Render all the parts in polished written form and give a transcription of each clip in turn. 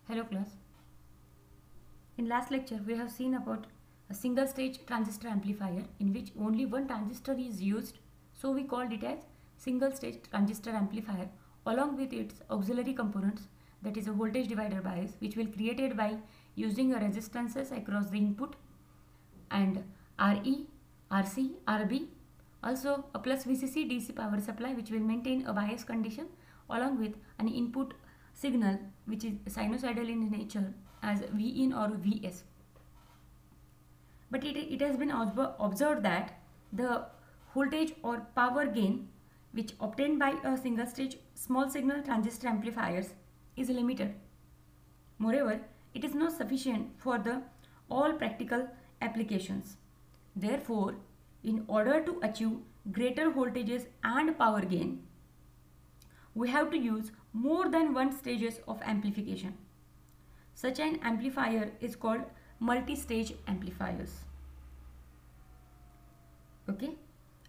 Hello class. In last lecture we have seen about a single stage transistor amplifier in which only one transistor is used, so we called it as single stage transistor amplifier along with its auxiliary components, that is a voltage divider bias, which will created by using a resistances across the input and RE, RC, RB, also a plus VCC DC power supply which will maintain a bias condition along with an input signal which is sinusoidal in nature as V in or Vs. But it has been observed that the voltage or power gain which obtained by a single stage small signal transistor amplifiers is limited. Moreover, it is not sufficient for the all practical applications. Therefore, in order to achieve greater voltages and power gain, we have to use more than one stages of amplification. Such an amplifier is called multi-stage amplifiers. Okay,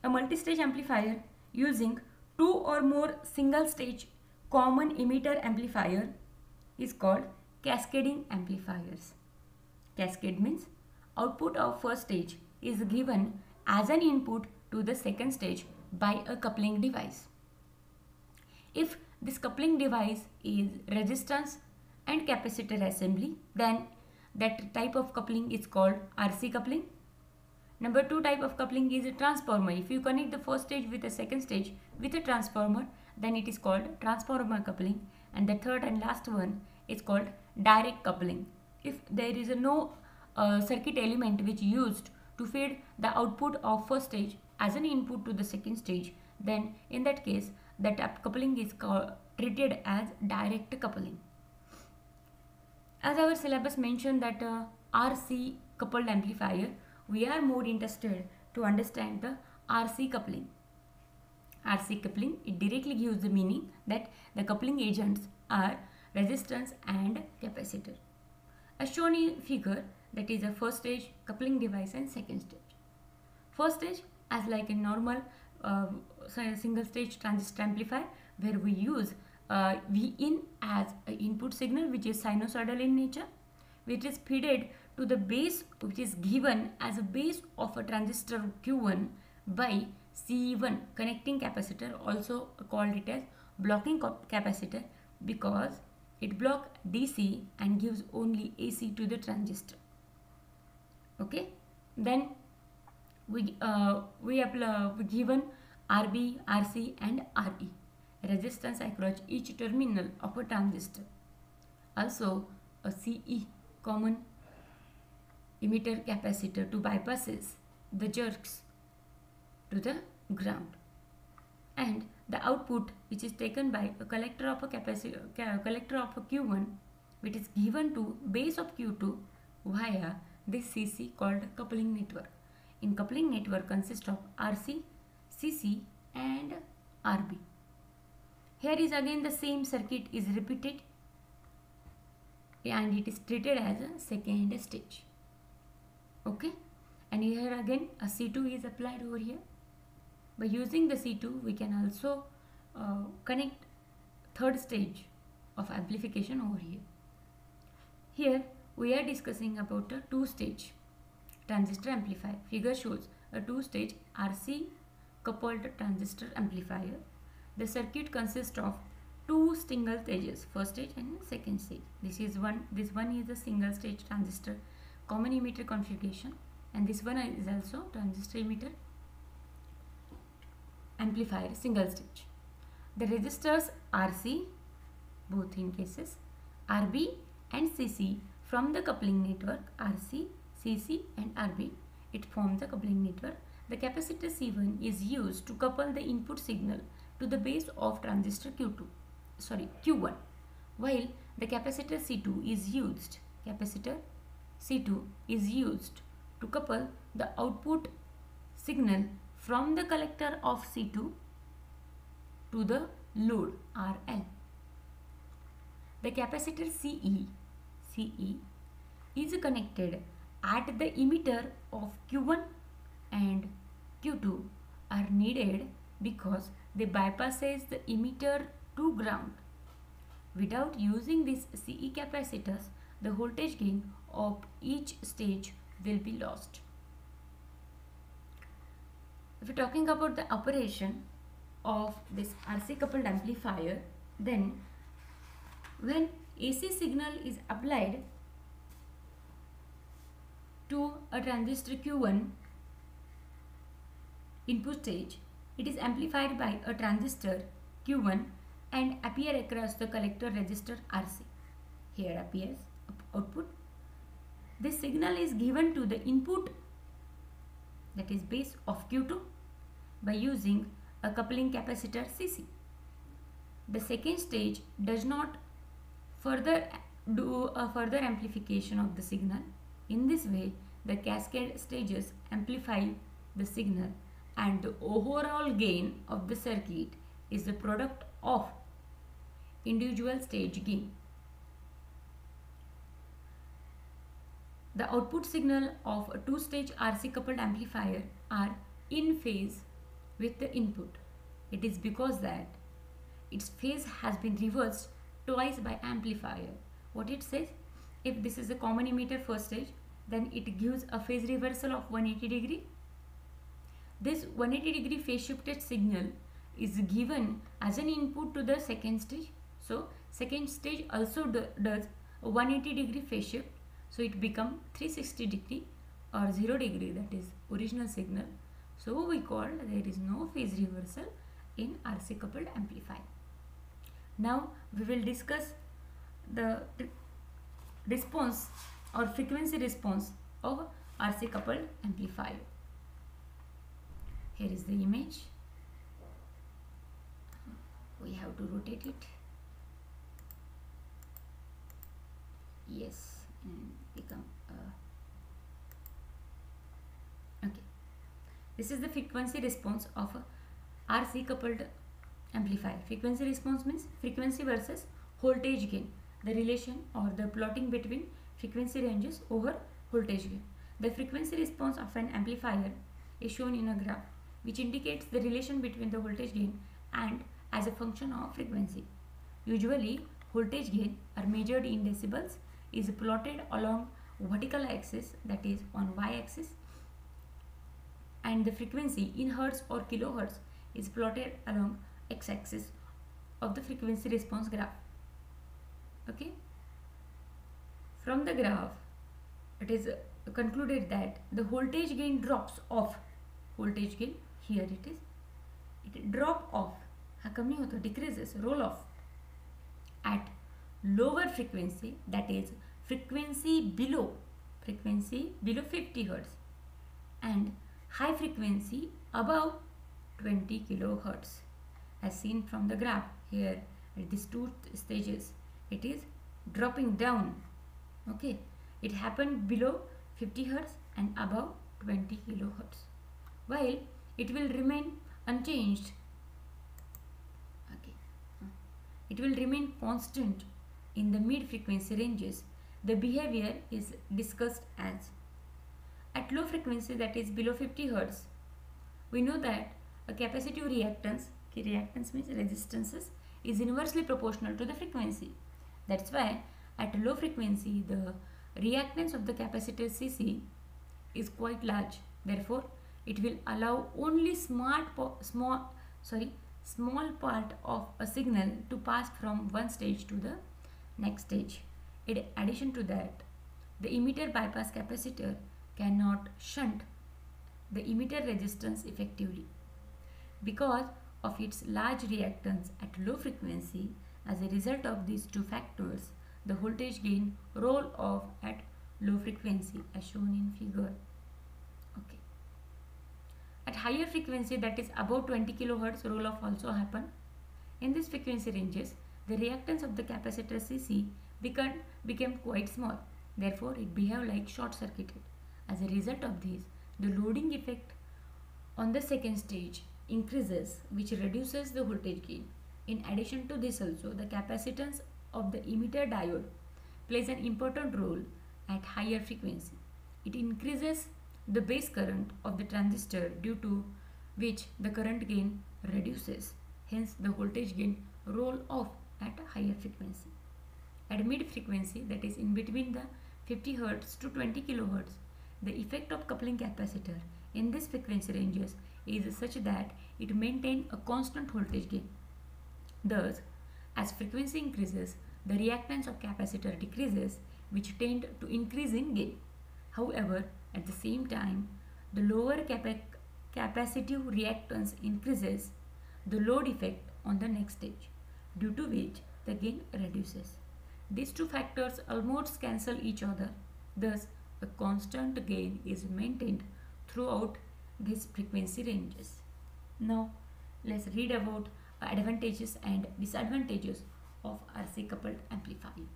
a multi-stage amplifier using two or more single-stage common emitter amplifier is called cascading amplifiers. Cascade means output of first stage is given as an input to the second stage by a coupling device. If this coupling device is resistance and capacitor assembly, then that type of coupling is called RC coupling. Number two type of coupling is a transformer. If you connect the first stage with the second stage with a transformer, then it is called transformer coupling. And the third and last one is called direct coupling. If there is no circuit element which used to feed the output of first stage as an input to the second stage, then in that case that coupling is treated as direct coupling. As our syllabus mentioned that RC coupled amplifier, we are more interested to understand the RC coupling. RC coupling, it directly gives the meaning that the coupling agents are resistance and capacitor. As shown in figure, that is a first stage coupling device and second stage. First stage as like a normal single stage transistor amplifier where we use Vin as an input signal which is sinusoidal in nature, which is fed to the base which is given as a base of a transistor Q1 by C1 connecting capacitor, also called it as blocking capacitor because it blocks DC and gives only AC to the transistor. Okay, then we given RB, RC and RE resistance across each terminal of a transistor. Also a CE common emitter capacitor to bypasses the jerks to the ground, and the output which is taken by a collector of a collector of a Q1 which is given to base of Q2 via this CC called coupling network. In coupling network consists of RC, CC and RB. Here is again the same circuit is repeated and it is treated as a second stage. Okay, and here again a C2 is applied over here. By using the C2 we can also connect third stage of amplification over here. Here we are discussing about a two-stage transistor amplifier. Figure shows a two-stage RC coupled transistor amplifier. The circuit consists of two single stages, first stage and second stage. This one is a single stage transistor common emitter configuration, and this one is also transistor emitter amplifier single stage. The resistors RC, both in cases, RB and CC from the coupling network RC, CC and RB, it forms the coupling network. The capacitor C1 is used to couple the input signal to the base of transistor Q1, while the capacitor C2 is used to couple the output signal from the collector of C2 to the load RL. The capacitor CE is connected at the emitter of Q1 and Q2 are needed because they bypasses the emitter to ground. Without using these CE capacitors, the voltage gain of each stage will be lost. If we're talking about the operation of this RC coupled amplifier, then when AC signal is applied to a transistor Q1 input stage, it is amplified by a transistor Q1 and appear across the collector resistor RC. Here appears output. This signal is given to the input, that is base of Q2, by using a coupling capacitor CC. The second stage does not further do a further amplification of the signal. In this way, the cascade stages amplify the signal, and the overall gain of the circuit is the product of individual stage gain. The output signal of a two-stage RC coupled amplifier are in phase with the input. It is because that its phase has been reversed twice by amplifier. What it says, if this is a common emitter first stage, then it gives a phase reversal of 180 degree. This 180 degree phase shifted signal is given as an input to the second stage. So second stage also does a 180 degree phase shift. So it becomes 360 degree or 0 degree, that is original signal. So we call there is no phase reversal in RC coupled amplifier. Now we will discuss the response or frequency response of RC coupled amplifier. Here is the image. We have to rotate it. Yes, and become okay. This is the frequency response of a RC coupled amplifier. Frequency response means frequency versus voltage gain, the relation or the plotting between frequency ranges over voltage gain. The frequency response of an amplifier is shown in a graph which indicates the relation between the voltage gain and as a function of frequency. Usually voltage gain are measured in decibels, is plotted along vertical axis, that is on y-axis, and the frequency in hertz or kilohertz is plotted along x-axis of the frequency response graph. Okay. From the graph, it is concluded that the voltage gain drops off. Voltage gain, here it is. It drop off, decreases, roll off at lower frequency, that is frequency below 50 hertz, and high frequency above 20 kilohertz, as seen from the graph. Here at these two stages it is dropping down. Okay, it happened below 50 hertz and above 20 kilohertz, while it will remain unchanged. Okay, it will remain constant in the mid frequency ranges. The behavior is discussed as at low frequency, that is below 50 hertz. We know that a capacitive reactance, reactance means resistances, is inversely proportional to the frequency. That's why at low frequency the reactance of the capacitor CC is quite large. Therefore, it will allow only small part of a signal to pass from one stage to the next stage. In addition to that, the emitter bypass capacitor cannot shunt the emitter resistance effectively. Because of its large reactance at low frequency, as a result of these two factors, the voltage gain roll off at low frequency as shown in figure. Okay. At higher frequency, that is above 20 kHz, roll off also happen. In these frequency ranges, the reactance of the capacitor CC became quite small. Therefore, it behaved like short circuited. As a result of this, the loading effect on the second stage increases, which reduces the voltage gain. In addition to this also, the capacitance of the emitter diode plays an important role at higher frequency. It increases the base current of the transistor, due to which the current gain reduces. Hence, the voltage gain roll off at higher frequency. At mid frequency, that is in between the 50 Hz to 20 kHz, the effect of coupling capacitor in this frequency ranges is such that it maintains a constant voltage gain. Thus, as frequency increases, the reactance of capacitor decreases, which tend to increase in gain. However, at the same time, the lower capacitive reactance increases the load effect on the next stage, due to which the gain reduces. These two factors almost cancel each other. Thus, a constant gain is maintained throughout these frequency ranges. Now, let's read about advantages and disadvantages of RC coupled amplifier.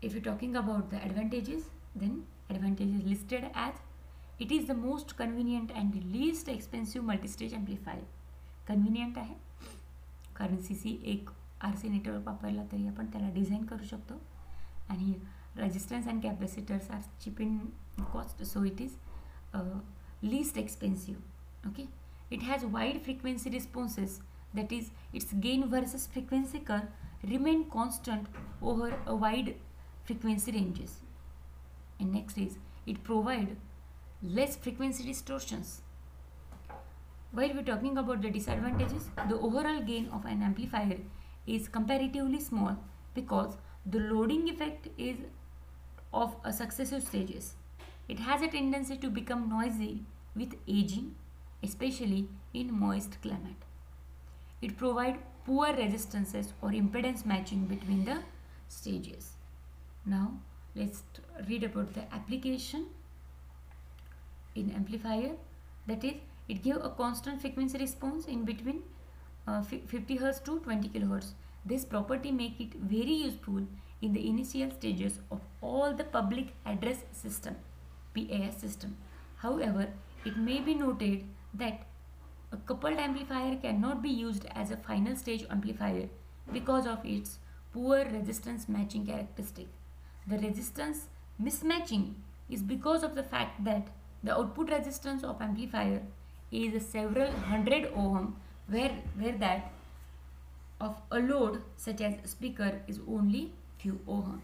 If you're talking about the advantages, then advantage is listed as it is the most convenient and least expensive multistage amplifier. Convenient आहे कारण CC एक RC network वापरला तरी आपण त्याला design करू शकतो आणि resistance and capacitors are cheap in cost, so it is least expensive. Okay, it has wide frequency responses, that is its gain versus frequency curve remain constant over a wide frequency ranges. And next is it provide less frequency distortions. While we're talking about the disadvantages, the overall gain of an amplifier is comparatively small because the loading effect is of a successive stages. It has a tendency to become noisy with aging, especially in moist climate. It provides poor resistances or impedance matching between the stages. Now let's read about the application in amplifier. That is, it gives a constant frequency response in between 50 Hz to 20 kHz. This property makes it very useful in the initial stages of all the public address system, PAS system. However, it may be noted that a coupled amplifier cannot be used as a final stage amplifier because of its poor resistance matching characteristic. The resistance mismatching is because of the fact that the output resistance of amplifier is several hundred ohm, where that of a load such as speaker is only few ohm.